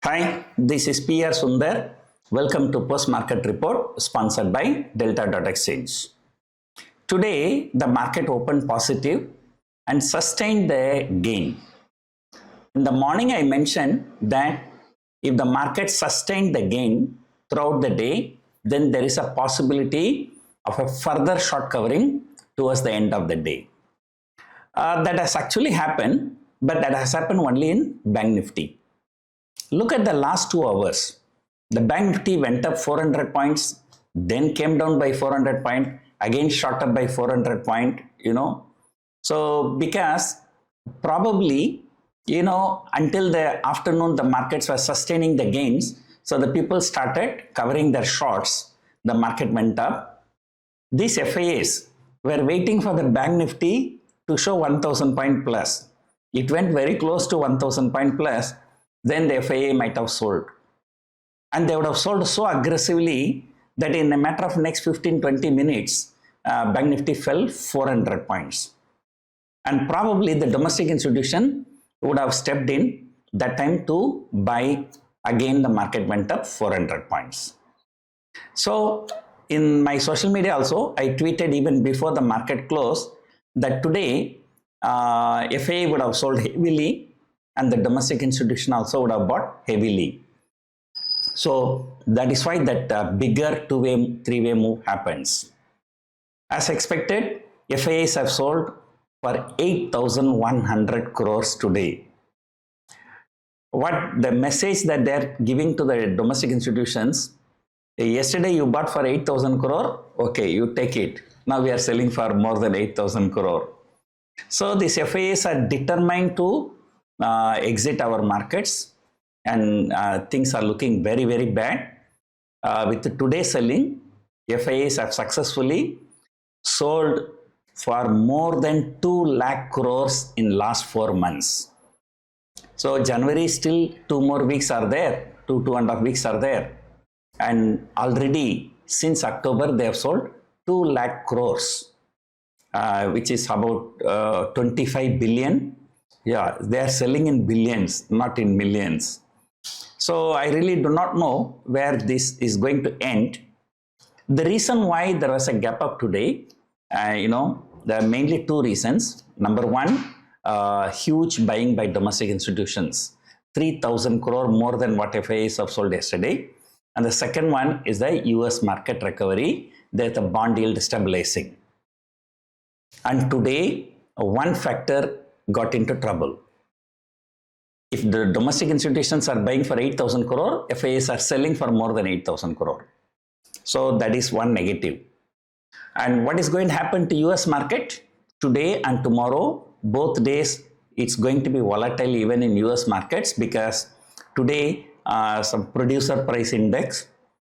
Hi, this is PR Sundar. Welcome to Post Market Report sponsored by Delta.exchange. Today, the market opened positive and sustained the gain. In the morning, I mentioned that if the market sustained the gain throughout the day, then there is a possibility of a further short covering towards the end of the day. That has actually happened, but that has happened only in Bank Nifty. Look at the last 2 hours. The Bank Nifty went up 400 points, then came down by 400 points, again shot up by 400 points, So because probably, until the afternoon, the markets were sustaining the gains. So the people started covering their shorts. The market went up. These FIIs were waiting for the Bank Nifty to show 1000 point plus. It went very close to 1000 point plus. Then the FII might have sold. And they would have sold so aggressively that in a matter of next 15-20 minutes, Bank Nifty fell 400 points. And probably the domestic institution would have stepped in that time to buy. Again, the market went up 400 points. So in my social media also, I tweeted even before the market closed that today FII would have sold heavily and the domestic institution also would have bought heavily. So that is why that bigger two-way, three-way move happens. As expected, FIIs have sold for 8,100 crores today. What the message that they're giving to the domestic institutions, yesterday you bought for 8,000 crore, okay, you take it. Now we are selling for more than 8,000 crore. So these FIIs are determined to exit our markets, and things are looking very, very bad. With today's selling, FIIs have successfully sold for more than 2 lakh crores in last 4 months. So January still 2 more weeks are there, 2.5 weeks are there. And already since October, they have sold 2 lakh crores, which is about 25 billion. Yeah, they are selling in billions, not in millions. So I really do not know where this is going to end. The reason why there was a gap up today, there are mainly 2 reasons. Number one, huge buying by domestic institutions, 3,000 crore more than what FIIs have sold yesterday. And the second one is the US market recovery, there's the bond yield stabilizing. And today, one factor got into trouble. If the domestic institutions are buying for 8,000 crore, FIIs are selling for more than 8,000 crore. So that is one negative. And what is going to happen to US market? Today and tomorrow, both days, it's going to be volatile even in US markets, because today some producer price index,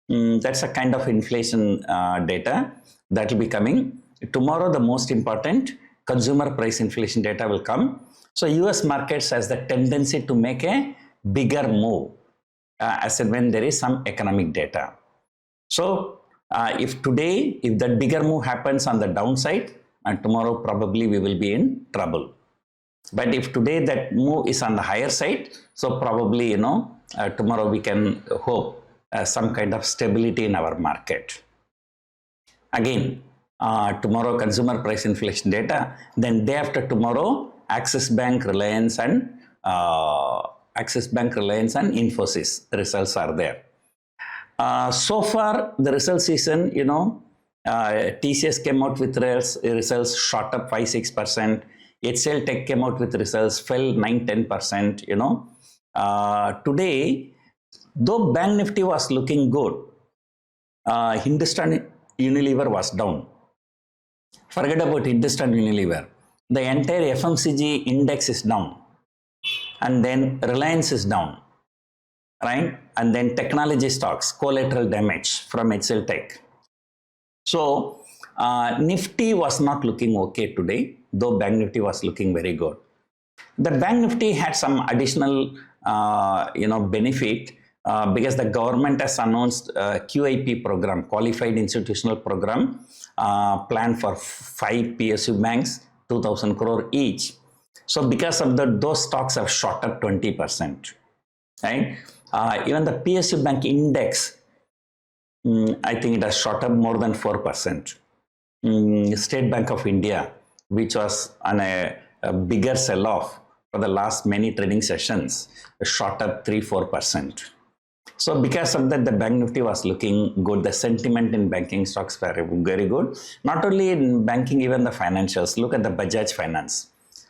that's a kind of inflation data that will be coming. Tomorrow, the most important consumer price inflation data will come. So US markets has the tendency to make a bigger move as and when there is some economic data. So if that bigger move happens on the downside, and tomorrow probably we will be in trouble. But if today that move is on the higher side, so probably tomorrow we can hope some kind of stability in our market. Again, tomorrow consumer price inflation data, then day after tomorrow Axis Bank, Reliance and Infosys results are there. So far the result season, TCS came out with results shot up 5-6%. HCL Tech came out with results, fell 9-10%. Today, though Bank Nifty was looking good, Hindustan Unilever was down. Forget about Hindustan Unilever. The entire FMCG index is down. And then Reliance is down. Right? And then technology stocks, collateral damage from HCL Tech. So, Nifty was not looking okay today, though Bank Nifty was looking very good. The Bank Nifty had some additional, benefit because the government has announced a QIP program, Qualified Institutional Program, plan for 5 PSU banks, 2,000 crore each. So because of that, those stocks have shot up 20%. right? Even the PSU Bank index, I think it has shot up more than 4%. State Bank of India, which was on a bigger sell-off for the last many trading sessions, shot up 3-4%. So because of that, the Bank Nifty was looking good. The sentiment in banking stocks were very good. Not only in banking, even the financials. Look at the Bajaj Finance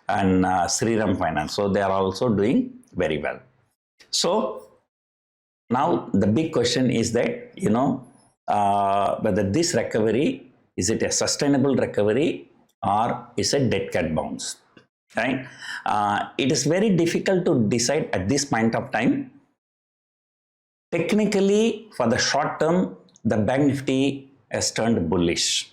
and Sriram Finance. So they are also doing very well. So now the big question is that, whether this recovery, is it a sustainable recovery or is it dead cat bounce, right? It is very difficult to decide at this point of time. Technically, for the short term, the Bank Nifty has turned bullish.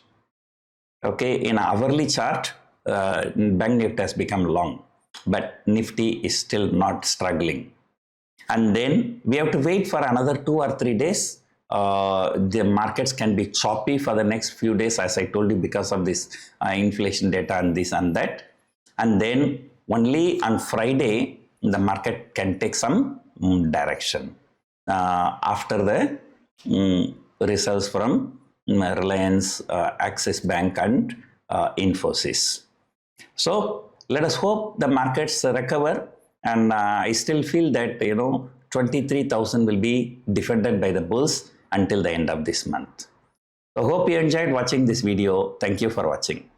Okay, in an hourly chart, Bank Nifty has become long, but Nifty is still not struggling. And then we have to wait for another 2 or 3 days. The markets can be choppy for the next few days, as I told you, because of this inflation data and this and that. And then only on Friday, the market can take some direction after the results from Reliance, Axis Bank and Infosys. So let us hope the markets recover. And I still feel that, 23,000 will be defended by the bulls until the end of this month. So hope you enjoyed watching this video. Thank you for watching.